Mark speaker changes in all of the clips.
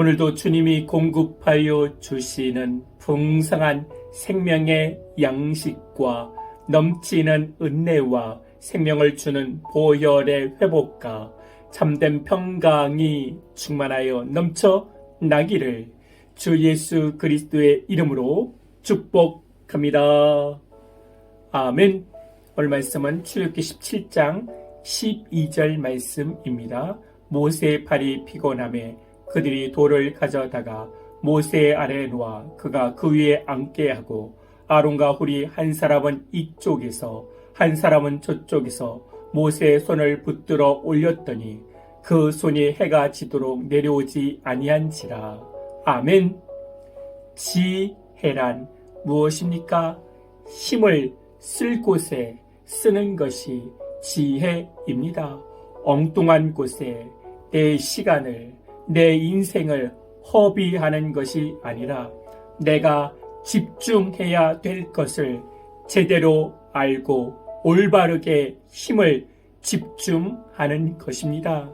Speaker 1: 오늘도 주님이 공급하여 주시는 풍성한 생명의 양식과 넘치는 은혜와 생명을 주는 보혈의 회복과 참된 평강이 충만하여 넘쳐 나기를 주 예수 그리스도의 이름으로 축복합니다. 아멘. 오늘 말씀은 출애굽기 17장 12절 말씀입니다. 모세의 팔이 피곤하매 그들이 돌을 가져다가 모세 아래에 놓아 그가 그 위에 앉게 하고 아론과 훌이 한 사람은 이쪽에서 한 사람은 저쪽에서 모세의 손을 붙들어 올렸더니 그 손이 해가 지도록 내려오지 아니한지라. 아멘. 지혜란 무엇입니까? 힘을 쓸 곳에 쓰는 것이 지혜입니다. 엉뚱한 곳에 내 시간을, 내 인생을 허비하는 것이 아니라 내가 집중해야 될 것을 제대로 알고 올바르게 힘을 집중하는 것입니다.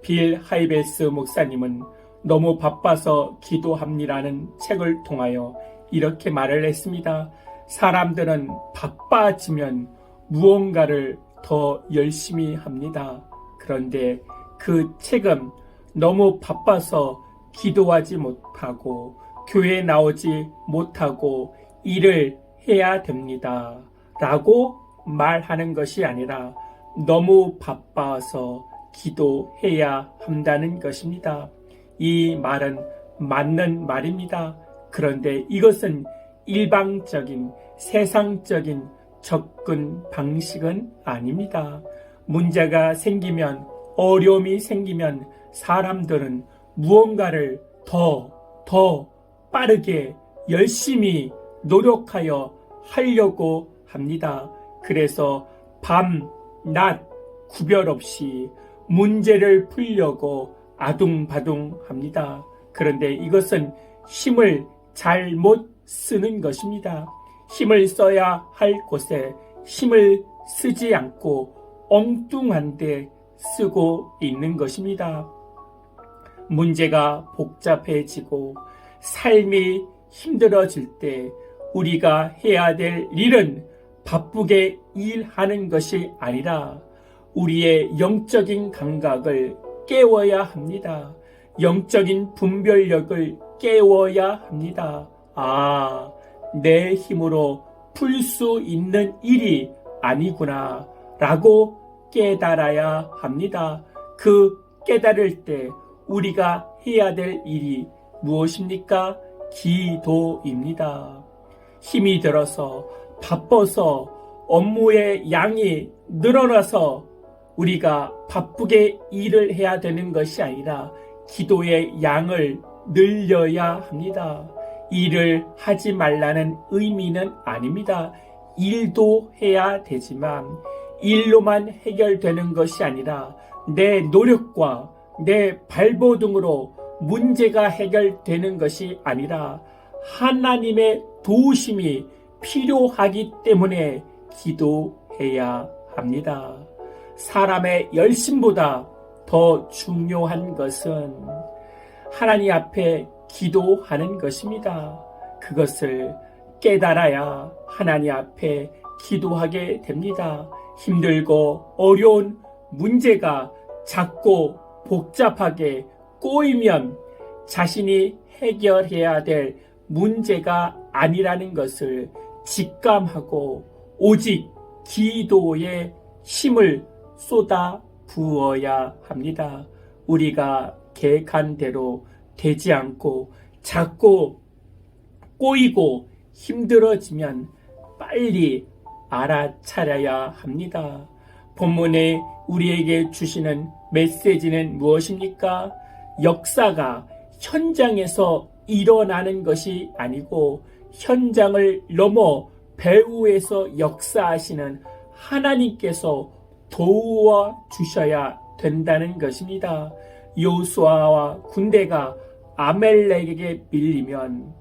Speaker 1: 빌 하이베스 목사님은 너무 바빠서 기도합니다라는 책을 통하여 이렇게 말을 했습니다. 사람들은 바빠지면 무언가를 더 열심히 합니다. 그런데 그 책은 너무 바빠서 기도하지 못하고 교회에 나오지 못하고 일을 해야 됩니다 라고 말하는 것이 아니라 너무 바빠서 기도해야 한다는 것입니다. 이 말은 맞는 말입니다. 그런데 이것은 일방적인 세상적인 접근 방식은 아닙니다. 문제가 생기면, 어려움이 생기면 사람들은 무언가를 더 빠르게 열심히 노력하여 하려고 합니다. 그래서 밤, 낮 구별 없이 문제를 풀려고 아둥바둥합니다. 그런데 이것은 힘을 잘못 쓰는 것입니다. 힘을 써야 할 곳에 힘을 쓰지 않고 엉뚱한 데 쓰고 있는 것입니다. 문제가 복잡해지고 삶이 힘들어질 때 우리가 해야 될 일은 바쁘게 일하는 것이 아니라 우리의 영적인 감각을 깨워야 합니다. 영적인 분별력을 깨워야 합니다. 내 힘으로 풀 수 있는 일이 아니구나 라고 깨달아야 합니다. 그 깨달을 때 우리가 해야 될 일이 무엇입니까? 기도입니다. 힘이 들어서 바빠서 업무의 양이 늘어나서 우리가 바쁘게 일을 해야 되는 것이 아니라 기도의 양을 늘려야 합니다. 일을 하지 말라는 의미는 아닙니다. 일도 해야 되지만 일로만 해결되는 것이 아니라 내 노력과 내 발버둥으로 문제가 해결되는 것이 아니라 하나님의 도우심이 필요하기 때문에 기도해야 합니다. 사람의 열심보다 더 중요한 것은 하나님 앞에 기도하는 것입니다. 그것을 깨달아야 하나님 앞에 기도하게 됩니다. 힘들고 어려운 문제가 작고 복잡하게 꼬이면 자신이 해결해야 될 문제가 아니라는 것을 직감하고 오직 기도에 힘을 쏟아 부어야 합니다. 우리가 계획한 대로 되지 않고 자꾸 꼬이고 힘들어지면 빨리 알아차려야 합니다. 본문에 우리에게 주시는 메시지는 무엇입니까? 역사가 현장에서 일어나는 것이 아니고 현장을 넘어 배후에서 역사하시는 하나님께서 도와 주셔야 된다는 것입니다. 여호수아와 군대가 아멜렉에게 밀리면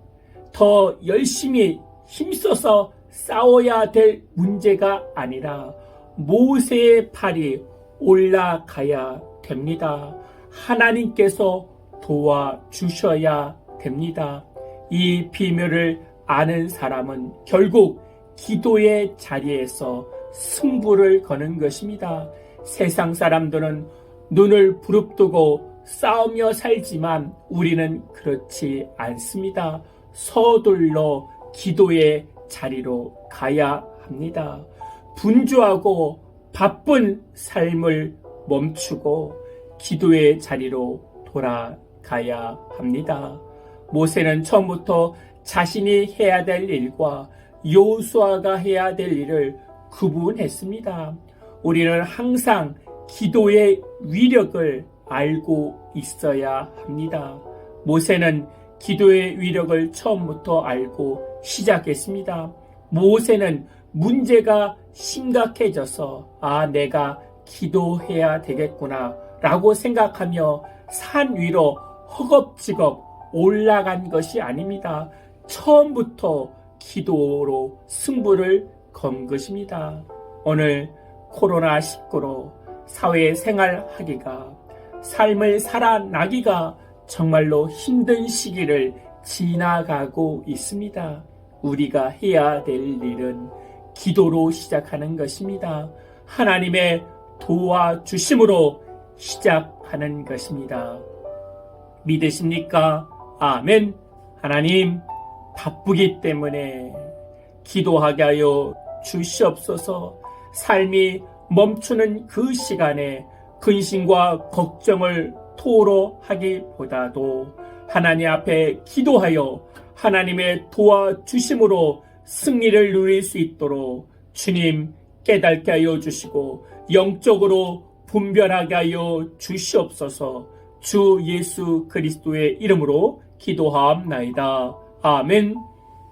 Speaker 1: 더 열심히 힘써서 싸워야 될 문제가 아니라 모세의 팔이 올라가야 됩니다. 하나님께서 도와주셔야 됩니다. 이 비밀을 아는 사람은 결국 기도의 자리에서 승부를 거는 것입니다. 세상 사람들은 눈을 부릅뜨고 싸우며 살지만 우리는 그렇지 않습니다. 서둘러 기도의 자리로 가야 합니다. 분주하고 바쁜 삶을 멈추고 기도의 자리로 돌아가야 합니다. 모세는 처음부터 자신이 해야 될 일과 여호수아가 해야 될 일을 구분했습니다. 우리는 항상 기도의 위력을 알고 있어야 합니다. 모세는 기도의 위력을 처음부터 알고 시작했습니다. 모세는 문제가 심각해져서 내가 기도해야 되겠구나 라고 생각하며 산 위로 허겁지겁 올라간 것이 아닙니다. 처음부터 기도로 승부를 건 것입니다. 오늘 코로나19로 사회생활하기가, 삶을 살아나기가 정말로 힘든 시기를 지나가고 있습니다. 우리가 해야 될 일은 기도로 시작하는 것입니다. 하나님의 도와주심으로 시작하는 것입니다. 믿으십니까? 아멘. 하나님, 바쁘기 때문에 기도하게 하여 주시옵소서. 삶이 멈추는 그 시간에 근심과 걱정을 토로하기보다도 하나님 앞에 기도하여 하나님의 도와주심으로 승리를 누릴 수 있도록 주님 깨닫게 하여 주시고 영적으로 분별하게 하여 주시옵소서. 주 예수 그리스도의 이름으로 기도하옵나이다. 아멘.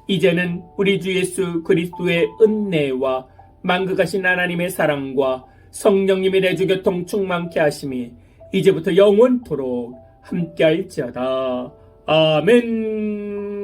Speaker 1: 이제는 우리 주 예수 그리스도의 은혜와 만극하신 하나님의 사랑과 성령님의 내주교통 충만케 하심이 이제부터 영원토록 함께할지어다. 아멘.